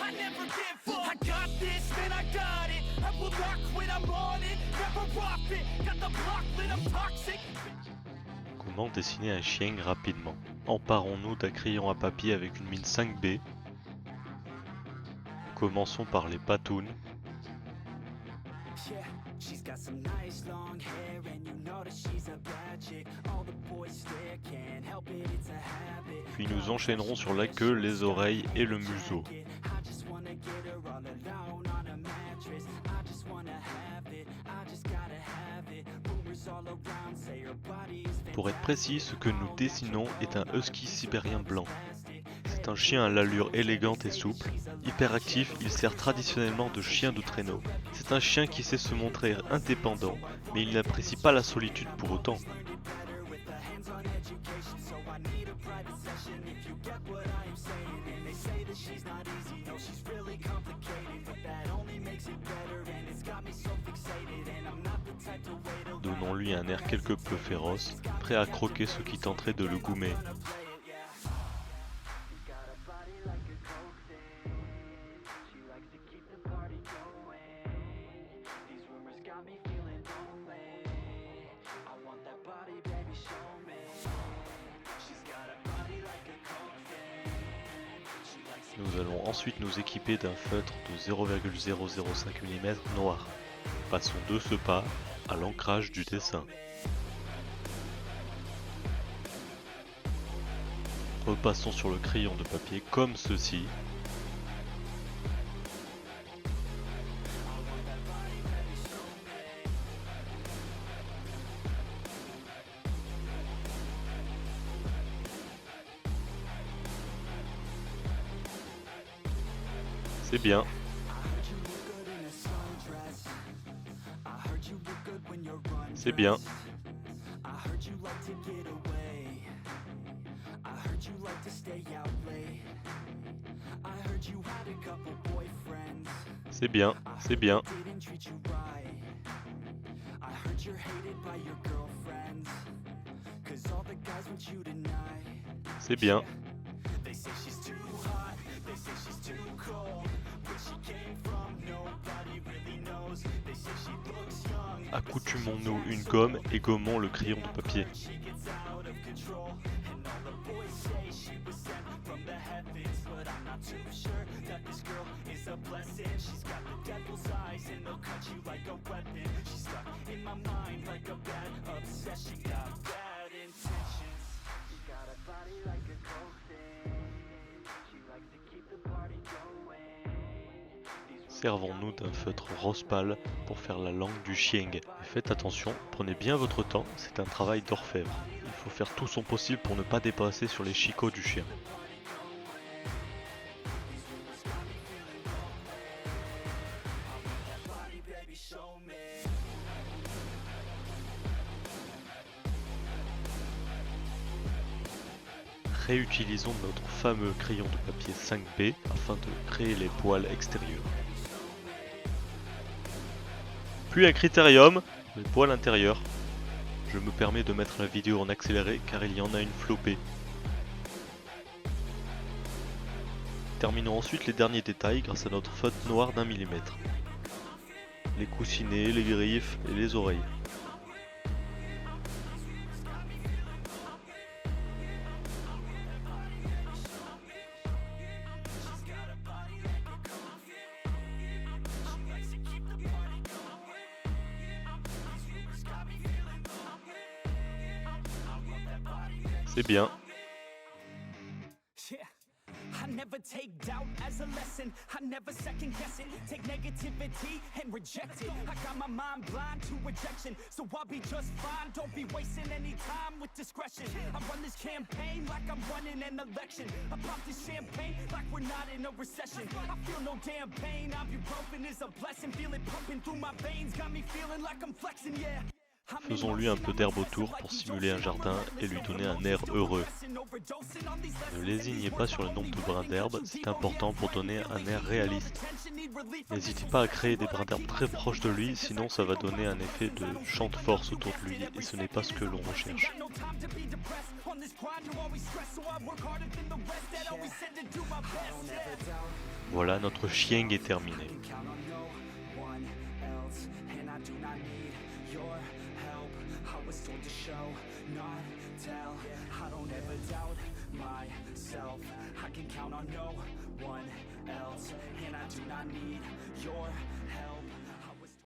I never give up. I got this, man, I got it. I will not quit, I'm on it. Never off it. Got the block lit, I'm toxic. Comment dessiner un chien rapidement? Emparons-nous d'un crayon à papier avec une mine 5B. Commençons par les patounes. Puis nous enchaînerons sur la queue, les oreilles et le museau. Pour être précis, ce que nous dessinons est un husky sibérien blanc. C'est un chien à l'allure élégante et souple. Hyperactif, il sert traditionnellement de chien de traîneau. C'est un chien qui sait se montrer indépendant, mais il n'apprécie pas la solitude pour autant. Donnons-lui un air quelque peu féroce, prêt à croquer ce qui tenterait de le goumer. Nous allons ensuite nous équiper d'un feutre de 0,005 mm noir. Passons de ce pas à l'ancrage du dessin. Repassons sur le crayon de papier comme ceci. C'est bien. C'est bien. C'est bien, c'est bien. C'est bien. Accoutumons-nous une gomme et gommons le crayon de papier. Servons-nous d'un feutre rose pâle pour faire la langue du chien. Et faites attention, prenez bien votre temps, c'est un travail d'orfèvre. Il faut faire tout son possible pour ne pas dépasser sur les chicots du chien. Réutilisons notre fameux crayon de papier 5B afin de créer les poils extérieurs. Puis un critérium, les poils intérieurs. Je me permets de mettre la vidéo en accéléré car il y en a une flopée. Terminons ensuite les derniers détails grâce à notre feutre noir d'1 mm. Les coussinets, les griffes et les oreilles. C'est bien. I never take doubt as a lesson. I never second guess it. Take negativity and reject it. I got my mind blind to rejection, so I'll be just fine. Don't be wasting any time with discretion. I run this campaign like I'm running an election. I pop this champagne like we're not in a recession. I feel no damn pain. Ibuprofen is a blessing. Feel it pumping through my veins. Got me feeling like I'm flexing, yeah. Faisons-lui un peu d'herbe autour pour simuler un jardin et lui donner un air heureux. Ne lésignez pas sur le nombre de brins d'herbe, c'est important pour donner un air réaliste. N'hésitez pas à créer des brins d'herbe très proches de lui, sinon ça va donner un effet de champ de force autour de lui et ce n'est pas ce que l'on recherche. Voilà, notre chien est terminé. I can count on no one else, and I do not need your help.